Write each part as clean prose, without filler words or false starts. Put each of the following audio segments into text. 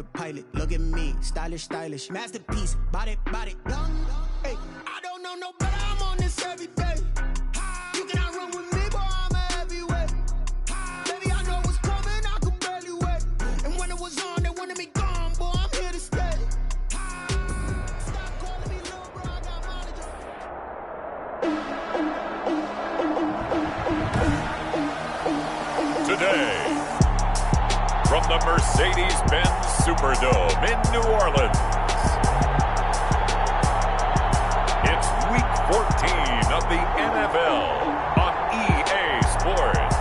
Pilot, look at me, stylish, masterpiece, body, young. Hey, I don't know no better, I'm on this every day. You cannot run with me, boy, I'm a heavyweight. Baby, I know what's coming, I could barely wait. And when it was on, they wanted me gone, boy, I'm here to stay. Stop calling me little bro, I got mileage. Today, from the Mercedes-Benz Superdome in New Orleans, it's Week 14 of the NFL on EA Sports.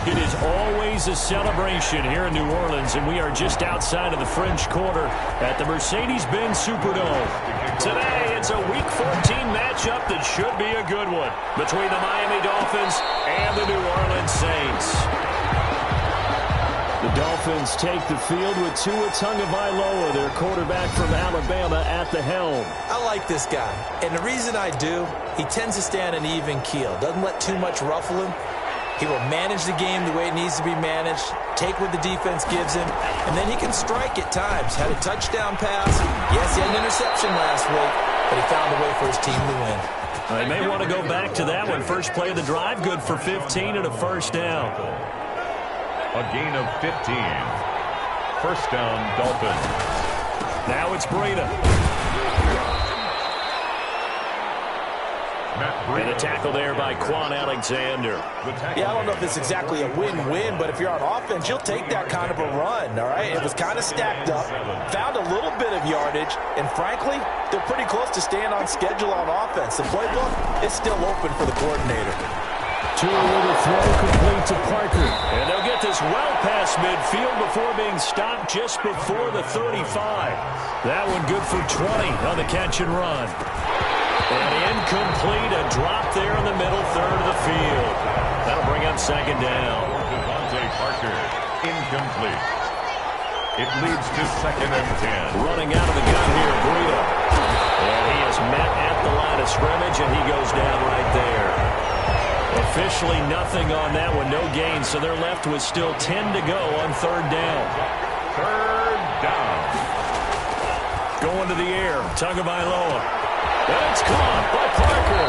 It is always a celebration here in New Orleans, and we are just outside of the French Quarter at the Mercedes-Benz Superdome. Today, it's a Week 14 matchup that should be a good one between the Miami Dolphins and the New Orleans Saints. The Dolphins take the field with Tua Tagovailoa, their quarterback from Alabama, at the helm. I like this guy, and the reason I do, he tends to stay on an even keel. Doesn't let too much ruffle him. He will manage the game the way it needs to be managed, take what the defense gives him, and then he can strike at times. Had a touchdown pass. Yes, he had an interception last week, but he found a way for his team to win. They may want to go back to that one. First play of the drive, good for 15 and a first down. A gain of 15. First down, Dolphins. Now it's Breida. And a tackle there by Quan Alexander. Yeah, I don't know if it's exactly a win-win, but if you're on offense, you'll take that kind of a run, all right? It was kind of stacked up, found a little bit of yardage, and frankly, they're pretty close to staying on schedule on offense. The playbook is still open for the coordinator. Tua with a throw complete to Parker. And they'll get this well past midfield before being stopped just before the 35. That one good for 20 on the catch and run. And incomplete, a drop there in the middle third of the field. That'll bring up second down. Devontae Parker, incomplete. It leads to second and 10. Running out of the gun here, Breida. And he is met at the line of scrimmage, and he goes down right there. Officially nothing on that one, no gain, so they're left with still 10 to go on third down. Third down. Going to the air, Tagovailoa. And it's caught by Parker.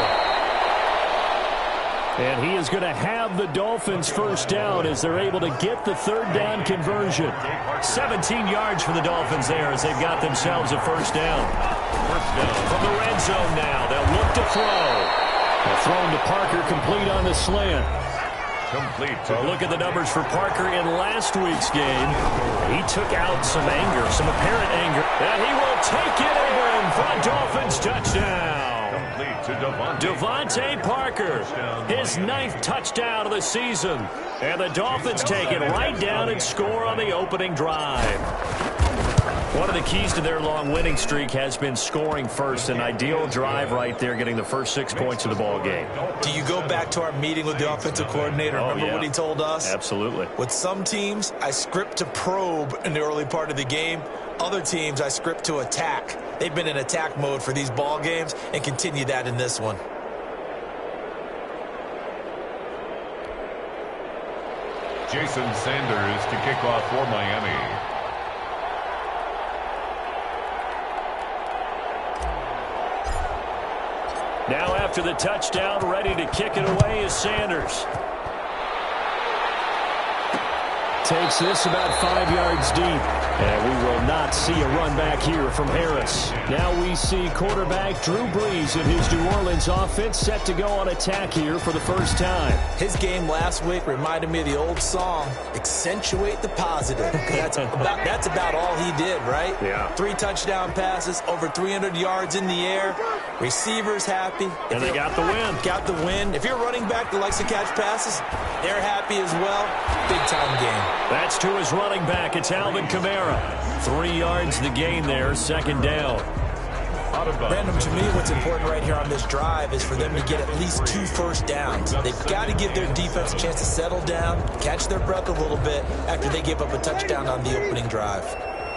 And he is going to have the Dolphins first down as they're able to get the third down conversion. 17 yards for the Dolphins there as they've got themselves a first down. From the red zone now, they'll look to throw. Thrown to Parker, complete on the slant. Complete. Look at the numbers for Parker in last week's game. He took out some anger, some apparent anger. And he will take it in for a Dolphins touchdown. Complete to Devontae Parker, his 9th touchdown of the season. And the Dolphins take it right down and score on the opening drive. One of the keys to their long winning streak has been scoring first. An ideal drive right there, getting the first 6 points of the ball game. Do you go back to our meeting with the offensive coordinator? Remember what he told us? Absolutely. With some teams, I script to probe in the early part of the game. Other teams, I script to attack. They've been in attack mode for these ball games and continue that in this one. Jason Sanders to kick off for Miami. Now after the touchdown, ready to kick it away is Sanders. Takes this about 5 yards deep. And we will not see a run back here from Harris. Now we see quarterback Drew Brees and his New Orleans offense set to go on attack here for the first time. His game last week reminded me of the old song, Accentuate the Positive. That's about all he did, right? Yeah. 3 touchdown passes, over 300 yards in the air. Receivers happy. And they got the win. Got the win. If you're a running back that likes to catch passes, they're happy as well. Big-time game. That's to his running back. It's Alvin Kamara. 3 yards the gain there, second down. Brandon, to me, what's important right here on this drive is for them to get at least 2 first downs. They've got to give their defense a chance to settle down, catch their breath a little bit after they give up a touchdown on the opening drive.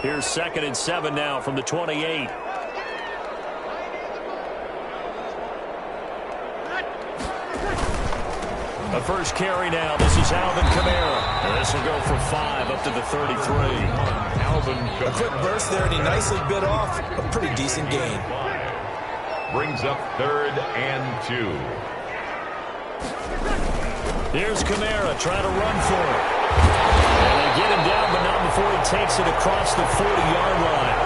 Here's 2nd and 7 now from the 28. The first carry now. This is Alvin Kamara. And this will go for 5 up to the 33. A quick burst there, and he nicely bit off a pretty decent gain. Brings up 3rd and 2. Here's Kamara trying to run for it. And they get him down, but not before he takes it across the 40-yard line.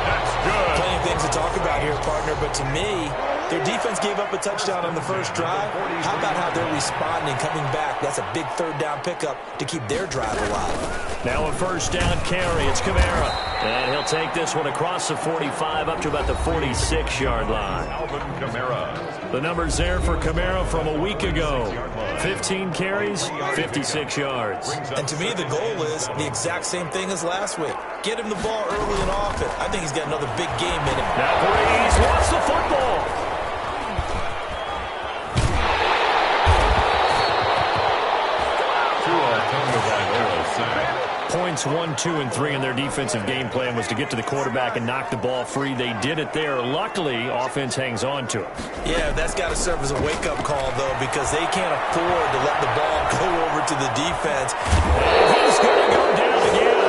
That's good. Plenty of things to talk about here, partner, but to me, their defense gave up a touchdown on the first drive. How about how they're responding, coming back? That's a big 3rd down pickup to keep their drive alive. Now a 1st down carry. It's Kamara. And he'll take this one across the 45 up to about the 46-yard line. Alvin Kamara. The numbers there for Kamara from a week ago. 15 carries, 56 yards. And to me, the goal is the exact same thing as last week. Get him the ball early and often. I think he's got another big game in him. Now Breeze wants the football. Points 1, 2, and 3 in their defensive game plan was to get to the quarterback and knock the ball free. They did it there. Luckily, offense hangs on to it. Yeah, that's got to serve as a wake-up call, though, because they can't afford to let the ball go over to the defense. And he's going to go down again.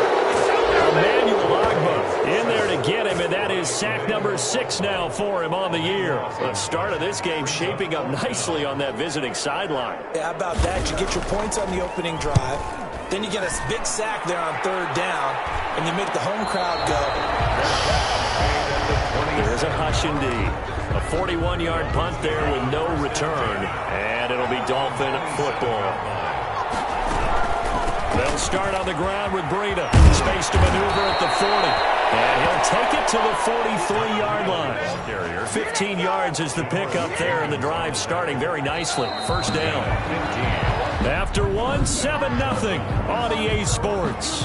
Emmanuel Agba in there to get him, and that is sack number 6 now for him on the year. The start of this game shaping up nicely on that visiting sideline. Yeah, how about that? You get your points on the opening drive. Then you get a big sack there on 3rd down, and you make the home crowd go. There's a hush indeed. A 41-yard punt there with no return, and it'll be Dolphin football. They'll start on the ground with Breida. Space to maneuver at the 40. And he'll take it to the 43-yard line. 15 yards is the pickup there, and the drive starting very nicely. 1st down. After 1, 7-0 on EA Sports.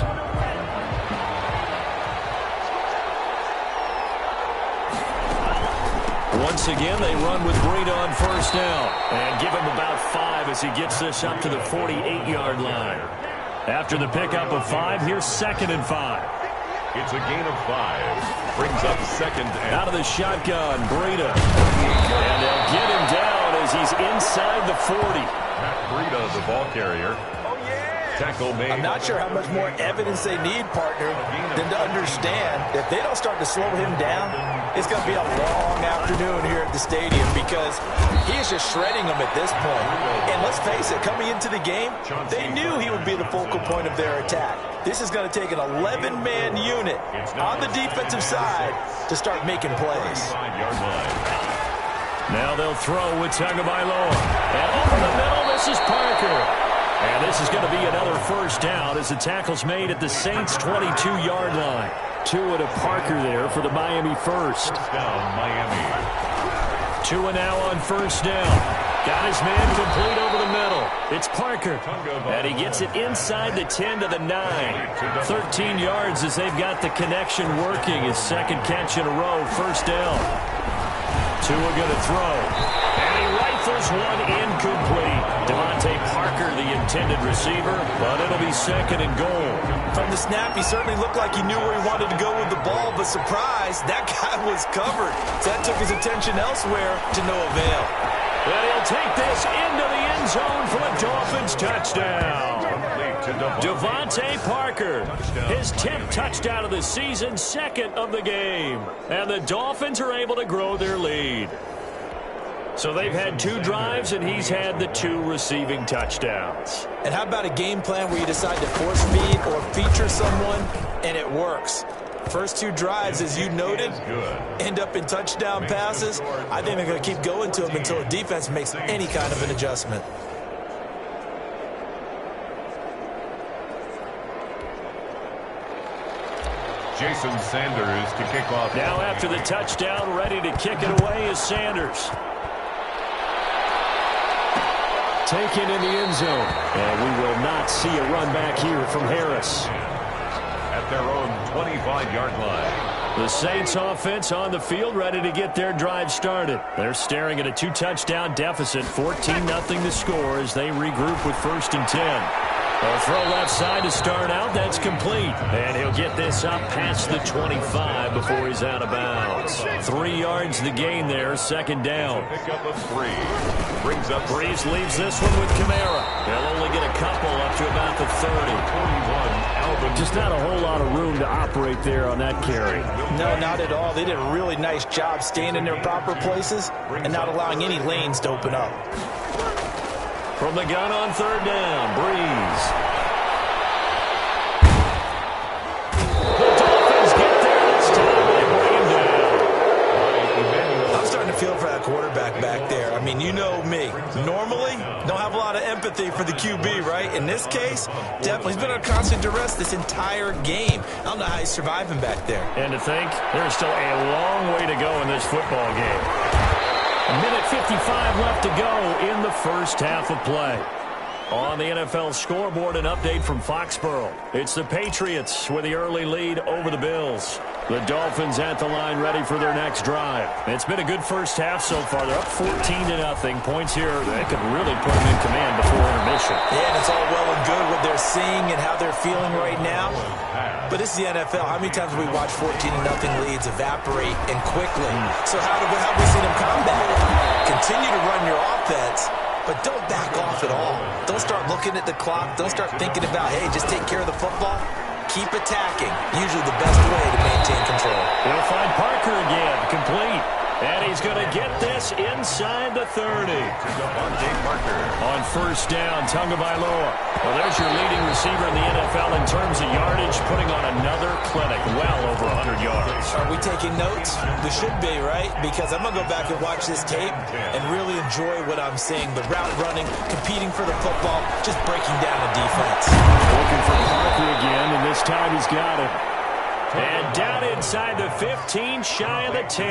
Once again, they run with Breida on 1st down and give him about 5 as he gets this up to the 48-yard line. After the pickup of 5, here's 2nd and 5. It's a gain of 5. Brings up 2nd and... Out of the shotgun, Breida. And they'll get him down as he's inside the 40. Matt Breida, the ball carrier. Tackle made. I'm not sure how much more evidence they need, partner, than to understand that if they don't start to slow him down, it's going to be a long afternoon here at the stadium because he is just shredding them at this point. And let's face it, coming into the game, they knew he would be the focal point of their attack. This is going to take an 11-man unit on the defensive side to start making plays. Now they'll throw with Tagovailoa. And over the middle, this is Parker. And this is going to be another 1st down as the tackle's made at the Saints' 22-yard line. Tua to Parker there for the Miami first. Down, Miami. Tua now on 1st down. Got his man complete over the middle. It's Parker. And he gets it inside the 10 to the 9. 13 yards as they've got the connection working. His 2nd catch in a row, 1st down. Tua going to throw. And he rifles one incomplete. Devontae Parker, the intended receiver, but it'll be 2nd and goal. From the snap, he certainly looked like he knew where he wanted to go with the ball, but surprise, that guy was covered. So that took his attention elsewhere to no avail. And he'll take this into the end zone for a Dolphins touchdown. Devontae Parker, his 10th touchdown of the season, 2nd of the game. And the Dolphins are able to grow their lead. So they've had 2 drives, and he's had the 2 receiving touchdowns. And how about a game plan where you decide to force feed or feature someone, and it works? First 2 drives, as you noted, end up in touchdown passes. I think they're going to keep going to them until the defense makes any kind of an adjustment. Jason Sanders to kick off. Now after the touchdown, ready to kick it away is Sanders. Taken in the end zone. And we will not see a run back here from Harris. At their own 25-yard line. The Saints offense on the field ready to get their drive started. They're staring at a 2-touchdown deficit, 14-0 to score as they regroup with 1st and 10. A throw left side to start out. That's complete. And he'll get this up past the 25 before he's out of bounds. 3 yards the gain there, second down. Pick up of 3. Brings up Breeze leaves this one with Kamara. They'll only get a couple up to about the 30. 41. Just not a whole lot of room to operate there on that carry. No, not at all. They did a really nice job staying in their proper places and not allowing any lanes to open up. From the gun on third down, Breeze. The Dolphins get there this time. They bring him down. I'm starting to feel for that quarterback back there. I mean, you know me. Normally, don't have a lot of empathy for the QB, right? In this case, definitely. He's been under constant duress this entire game. I don't know how he's surviving back there. And to think, there's still a long way to go in this football game. A minute 55 left to go in the first half of play. On the NFL scoreboard, an update from Foxborough. It's the Patriots with the early lead over the Bills. The Dolphins at the line ready for their next drive. It's been a good first half so far. They're up 14-0. Points here, they could really put them in command before intermission. Yeah, and it's all well and good what they're seeing and how they're feeling right now. But this is the NFL. How many times have we watched 14-0 leads evaporate and quickly? So how have we seen them combat it? Continue to run your offense, but don't back off at all. Don't start looking at the clock. Don't start thinking about, hey, just take care of the football. Keep attacking. Usually the best way to maintain control. They'll find Parker again, complete. And he's going to get this inside the 30. On first down, Tagovailoa. Well, there's your leading receiver in the NFL in terms of yardage, putting on another clinic, well over 100 yards. Are we taking notes? We should be, right? Because I'm going to go back and watch this tape and really enjoy what I'm seeing. The route running, competing for the football, just breaking down a defense. Looking for Parker again, and this time he's got it. And down inside the 15, shy of the 10.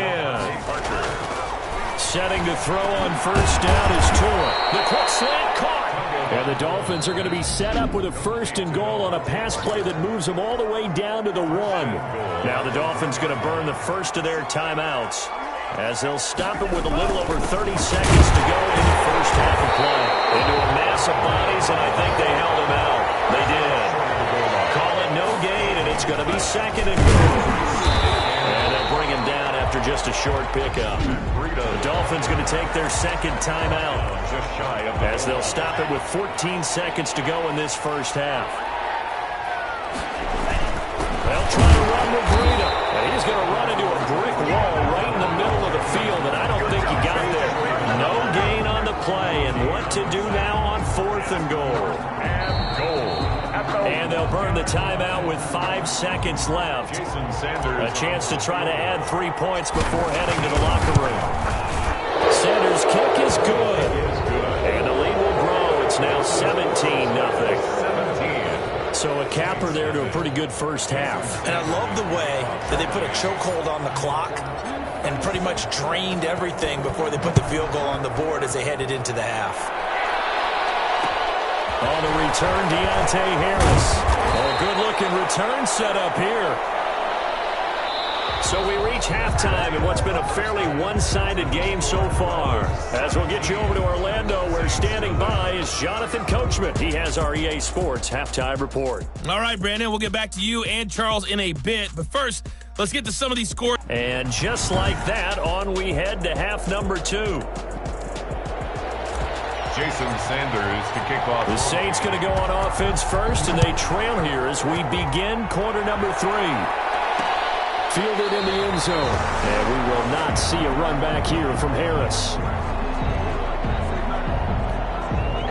Setting to throw on first down is Tua. The quick slant caught. And the Dolphins are going to be set up with a first and goal on a pass play that moves them all the way down to the 1. Now the Dolphins going to burn the first of their timeouts as they'll stop it with a little over 30 seconds to go in the first half of play. Into a mass of bodies, and I think they held him out. They did. Call it no gain, and it's going to be second and goal. And they'll bring him down after just a short pickup. The Dolphins going to take their second timeout as they'll stop it with 14 seconds to go in this first half. They'll try to run with Breida, and he's going to run into a brick wall right in the middle of the field, and I don't think he got there. No gain on the play, and what to do now on fourth and goal. And they'll burn the timeout with 5 seconds left. A chance to try to add 3 points before heading to the locker room. Sanders' kick is good. And the lead will grow. It's now 17-0. So a capper there to a pretty good first half. And I love the way that they put a chokehold on the clock and pretty much drained everything before they put the field goal on the board as they headed into the half. On the return, Deontay Harris. Oh, good-looking return set up here. So we reach halftime in what's been a fairly one-sided game so far. As we'll get you over to Orlando, where standing by is Jonathan Coachman. He has our EA Sports halftime report. All right, Brandon, we'll get back to you and Charles in a bit. But first, let's get to some of these scores. And just like that, on we head to half number 2. Jason Sanders to kick off. The Saints going to go on offense first, and they trail here as we begin quarter number 3. Fielded in the end zone, and we will not see a run back here from Harris.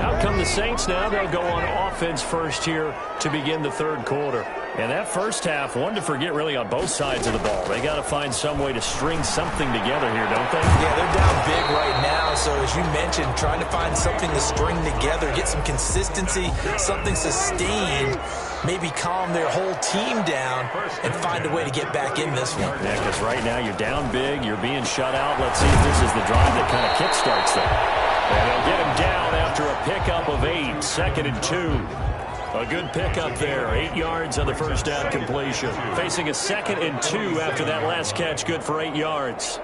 Out come the Saints now. They'll go on offense first here to begin the third quarter. And that first half, one to forget really on both sides of the ball. They got to find some way to string something together here, don't they? Yeah, they're down big right now. So as you mentioned, trying to find something to string together, get some consistency, something sustained, maybe calm their whole team down and find a way to get back in this one. Yeah, because right now you're down big, you're being shut out. Let's see if this is the drive that kind of kickstarts them. And they'll get him down after a pickup of 8, 2nd and 2. A good pickup there, 8 yards on the first down completion. Facing a 2nd and 2 after that last catch, good for 8 yards.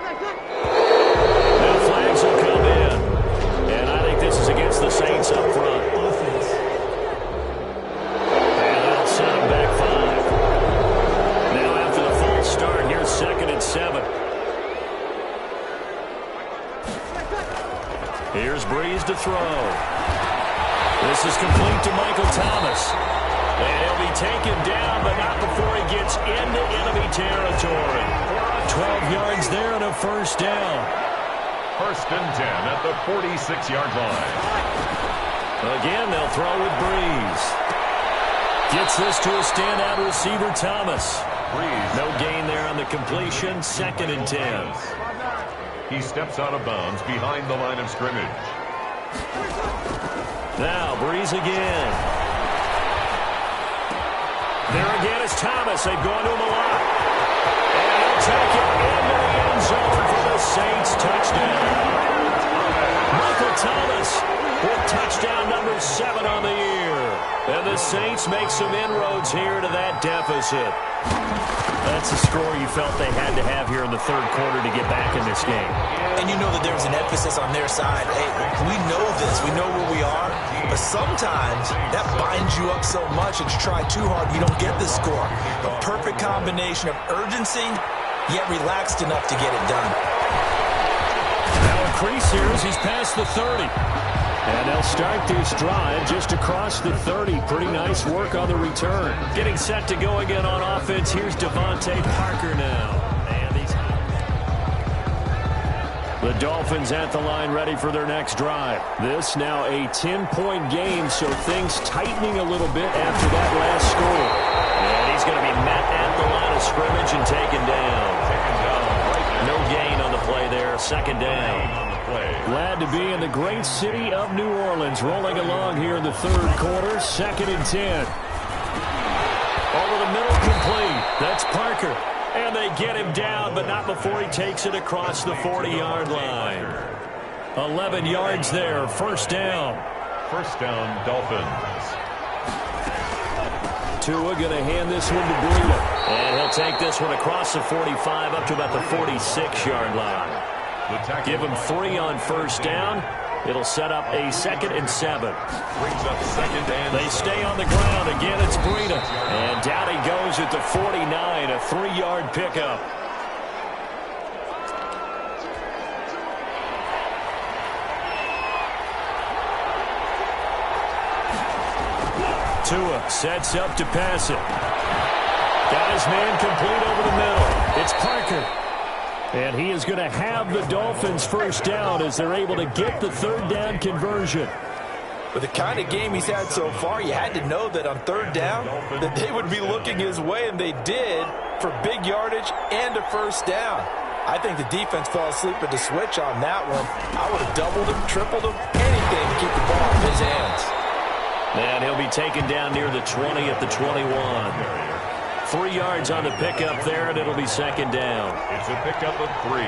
Now flags will come in. And I think this is against the Saints up front. Here's Breeze to throw. This is complete to Michael Thomas. And he'll be taken down, but not before he gets into enemy territory. 12 yards there and a first down. First and 10 at the 46-yard line. Again, they'll throw with Breeze. Gets this to a standout receiver, Thomas. Breeze. No gain there on the completion. Second and 10. He steps out of bounds behind the line of scrimmage. Now, Breeze again. There again is Thomas. They've gone to him a lot. And he'll take it into the end zone for the Saints touchdown. Michael Thomas with touchdown number 7 on the year. And the Saints make some inroads here to that deficit. That's a score you felt they had to have here in the third quarter to get back in this game. And you know that there's an emphasis on their side. Hey, we know this. We know where we are. But sometimes that binds you up so much that you try too hard, you don't get the score. A perfect combination of urgency, yet relaxed enough to get it done. Now a crease here as he's past the 30. And they'll start this drive just across the 30. Pretty nice work on the return. Getting set to go again on offense. Here's Devontae Parker now. And the Dolphins at the line ready for their next drive. This now a 10-point game, so things tightening a little bit after that last score. And he's going to be met at the line of scrimmage and taken down. No gain on the play there. Second down. Glad to be in the great city of New Orleans, rolling along here in the third quarter. Second and 10. Over the middle, complete. That's Parker. And they get him down, but not before he takes it across the 40-yard line. 11 yards there. First down. First down, Dolphins. Tua going to hand this one to Breida. And he'll take this one across the 45 up to about the 46-yard line. Give him 3 on first down. It'll set up a 2nd and 7. Brings up 2nd and They stay on the ground. Again, it's Breida. And down he goes at the 49, a 3-yard pickup. Tua sets up to pass it. Got his man complete over the middle. It's Parker. And he is going to have the Dolphins first down as they're able to get the third down conversion. With the kind of game he's had so far, you had to know that on third down that they would be looking his way, and they did for big yardage and a first down. I think the defense fell asleep at the switch on that one. I would have doubled him, tripled him, anything to keep the ball in his hands. And he'll be taken down near the 20 at the 21. 3 yards on the pickup there, and it'll be second down. It's a pickup of 3.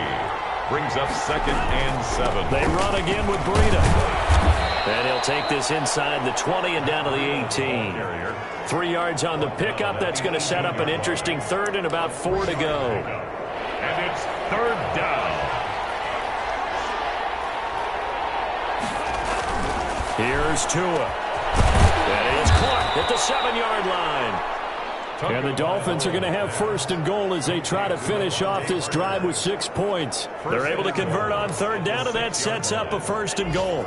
Brings up 2nd and 7. They run again with Breida. And he'll take this inside the 20 and down to the 18. 3 yards on the pickup. That's going to set up an interesting third and about 4 to go. And it's third down. Here's Tua. And it's caught at the 7-yard line. And the Dolphins are going to have first and goal as they try to finish off this drive with 6 points. They're able to convert on third down, and that sets up a first and goal.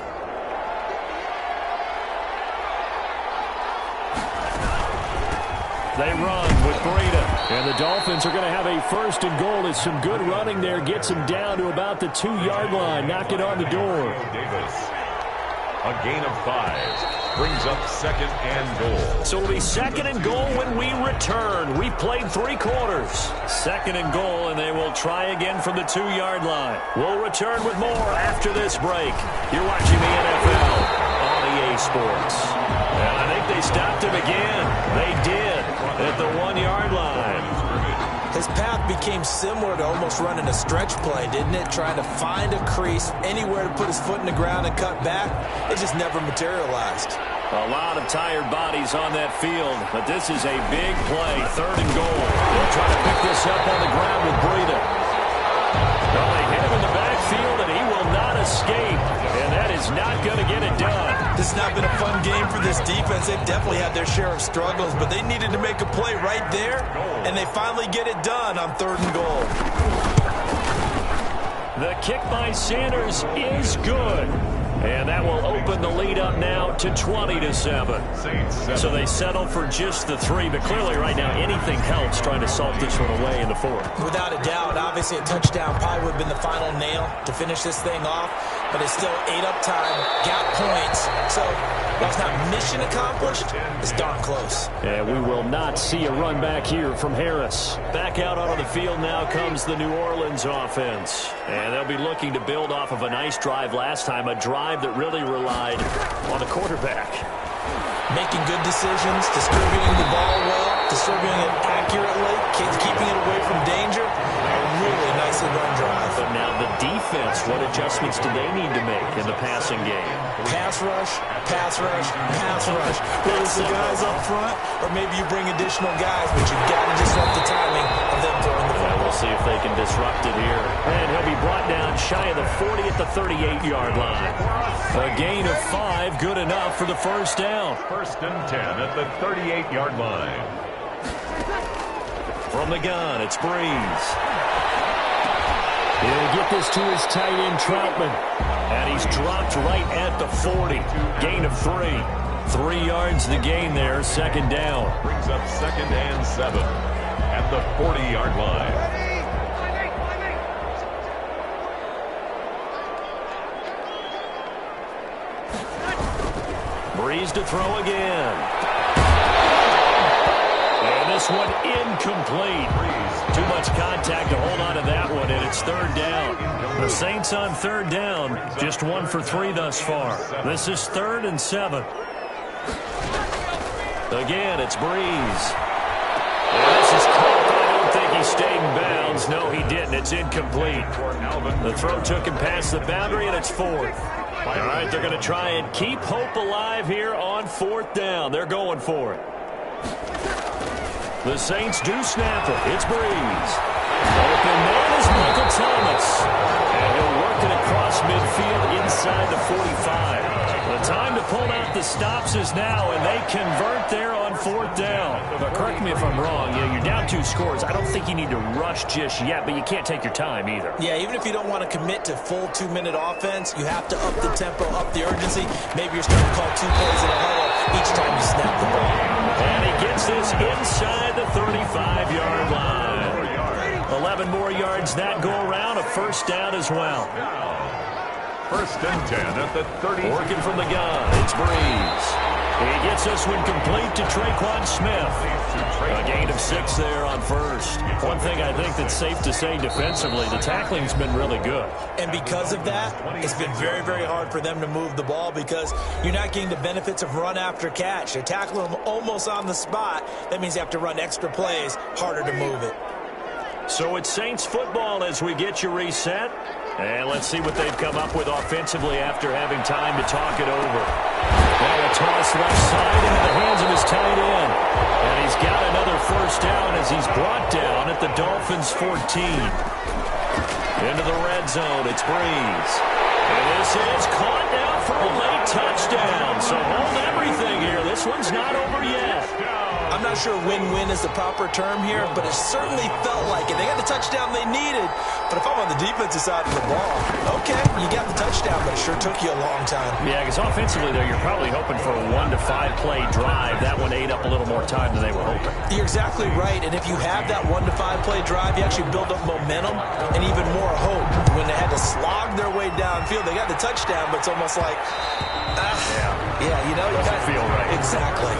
They run with Breida. And the Dolphins are going to have a first and goal as some good running there gets them down to about the 2-yard line. Knock it on the door. Davis. A gain of 5. Brings up 2nd and goal. So it'll be 2nd and goal when we return. We've played 3 quarters. 2nd and goal, and they will try again from the 2-yard line. We'll return with more after this break. You're watching the NFL on EA Sports. And I think they stopped him again. They did at the 1-yard line. His path became similar to almost running a stretch play, didn't it? Trying to find a crease, anywhere to put his foot in the ground and cut back. It just never materialized. A lot of tired bodies on that field, but this is a big play. 3rd and goal. They'll try to pick this up on the ground with Breida. Well, they hit him in the backfield, and he will not escape. And that is not going to get it done. This has not been a fun game for this defense. They've definitely had their share of struggles, but they needed to make a play right there, and they finally get it done on 3rd and goal. The kick by Sanders is good. And that will open the lead up now to 20-7. So they settle for just the 3, but clearly right now anything helps trying to salt this one away in the 4th. Without a doubt, obviously a touchdown probably would have been the final nail to finish this thing off, but it's still ate up time, got points. So while it's not mission accomplished, it's darn close. And we will not see a run back here from Harris. Back out onto the field now comes the New Orleans offense. And they'll be looking to build off of a nice drive last time, a drive that really relied on the quarterback. Making good decisions, distributing the ball well, distributing it accurately, keeping it away from danger. A really nicely run drive. But now the defense, what adjustments do they need to make in the passing game? Pass rush, pass rush, pass rush. Whether it's the guys up front, or maybe you bring additional guys, but you've got to disrupt the timing of them throwing the ball. We'll see if they can disrupt it here. And he'll be brought down shy of the 40 at the 38-yard line. A gain of 5, good enough for the first down. First and 10 at the 38-yard line. From the gun, it's Breeze. He'll get this to his tight end, Troutman. And he's dropped right at the 40. Gain of 3. 3 yards the gain there, second down. Brings up second and 7 at the 40-yard line. Breeze to throw again. And this one incomplete. Too much contact to hold on to that one, and it's third down. The Saints on third down, just 1 for 3 thus far. This is 3rd and 7. Again, it's Breeze. And this is caught, but I don't think he stayed in bounds. No, he didn't. It's incomplete. The throw took him past the boundary, and it's 4th. All right, they're going to try and keep hope alive here on 4th down. They're going for it. The Saints do snap it. It's Breeze. Open man is Michael Thomas. And he'll work it across midfield inside the 45. The time to pull out the stops is now, and they convert there on 4th down. But correct me if I'm wrong. You're down 2 scores. I don't think you need to rush just yet, but you can't take your time either. Yeah, even if you don't want to commit to full 2-minute offense, you have to up the tempo, up the urgency. Maybe you're starting to call 2 plays in a huddle each time you snap the ball. And he gets this inside the 35-yard line. 11 more yards that go around, a first down as well. First and 10 at the 30. Working from the gun, it's Breeze. He gets this one complete to Traquan Smith. A gain of 6 there on first. One thing I think that's safe to say defensively, the tackling's been really good. And because of that, it's been very, very hard for them to move the ball because you're not getting the benefits of run after catch. They tackle them almost on the spot. That means you have to run extra plays, harder to move it. So it's Saints football as we get you reset. And let's see what they've come up with offensively after having time to talk it over. Now a toss left side into the hands of his tight end. And he's got another first down as he's brought down at the Dolphins' 14. Into the red zone, it's Breeze. And this is caught now for a late touchdown. So hold everything here. This one's not over yet. I'm not sure win-win is the proper term here, but it certainly felt like it. They got the touchdown they needed, but if I'm on the defensive side of the ball, okay, you got the touchdown, but it sure took you a long time. Yeah, because offensively, though, you're probably hoping for a 1 to 5 play drive. That one ate up a little more time than they were hoping. You're exactly right, and if you have that 1 to 5 play drive, you actually build up momentum and even more hope. When they had to slog their way downfield, they got the touchdown, but it's almost like, you know, you doesn't feel right. Exactly.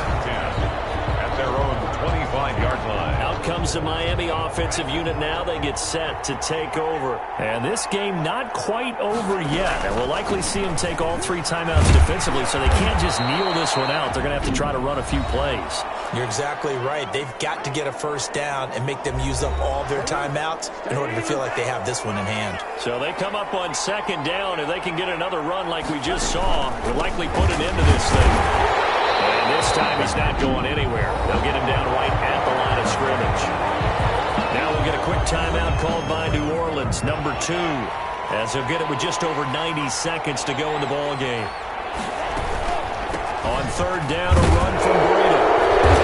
Their own 25-yard line. Out comes the Miami offensive unit now. They get set to take over. And this game not quite over yet. And we'll likely see them take all 3 timeouts defensively, so they can't just kneel this one out. They're going to have to try to run a few plays. You're exactly right. They've got to get a first down and make them use up all their timeouts in order to feel like they have this one in hand. So they come up on second down. If they can get another run like we just saw, we'll likely put an end to this thing. And this time he's not going anywhere. They'll get him down right at the line of scrimmage. Now we'll get a quick timeout called by New Orleans, number 2, as they'll get it with just over 90 seconds to go in the ball game. On third down, a run from Brady.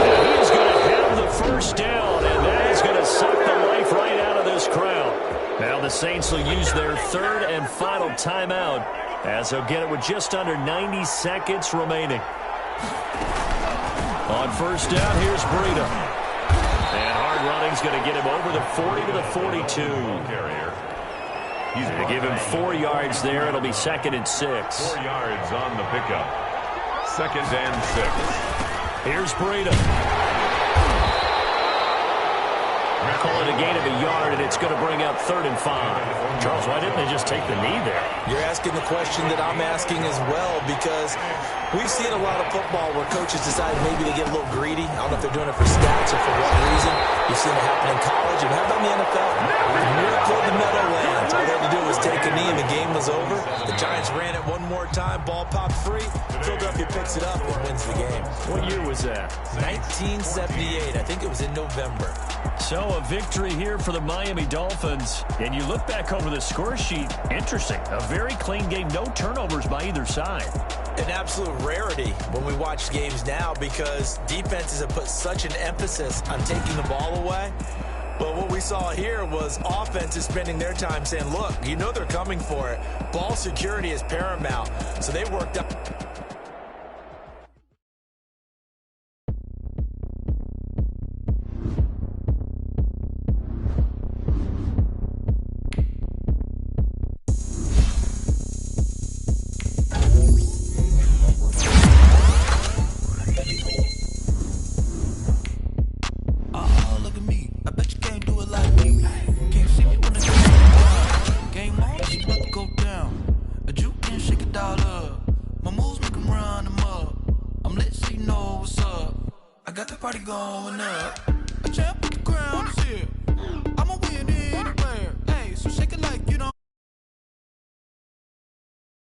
And he's going to have the first down, and that is going to suck the life right out of this crowd. Now the Saints will use their 3rd and final timeout as they'll get it with just under 90 seconds remaining. On first down, here's Breida. And hard running's going to get him over the 40 to the 42. Carrier. He's going to give him 4 yards there. It'll be 2nd and 6. 4 yards on the pickup. 2nd and 6. Here's Breida. Call it a gain of a yard, and it's going to bring up 3rd and 5. Charles, why didn't they just take the knee there? You're asking the question that I'm asking as well, because we've seen a lot of football where coaches decide maybe they get a little greedy. I don't know if they're doing it for stats or for what reason. You've seen it happen in college, and how about in the NFL? The miracle of the Meadowlands. All they had to do was take a knee, and the game was over. The Giants ran it one more time. Ball popped free. Philadelphia picks it up and wins the game. What year was that? 1978. I think it was in November. So a victory here for the Miami Dolphins. And you look back over the score sheet, interesting. A very clean game, no turnovers by either side. An absolute rarity when we watch games now, because defenses have put such an emphasis on taking the ball away. But what we saw here was offenses spending their time saying, look, you know they're coming for it. Ball security is paramount. So they worked up. Got the party going up. A champ with the crown is here.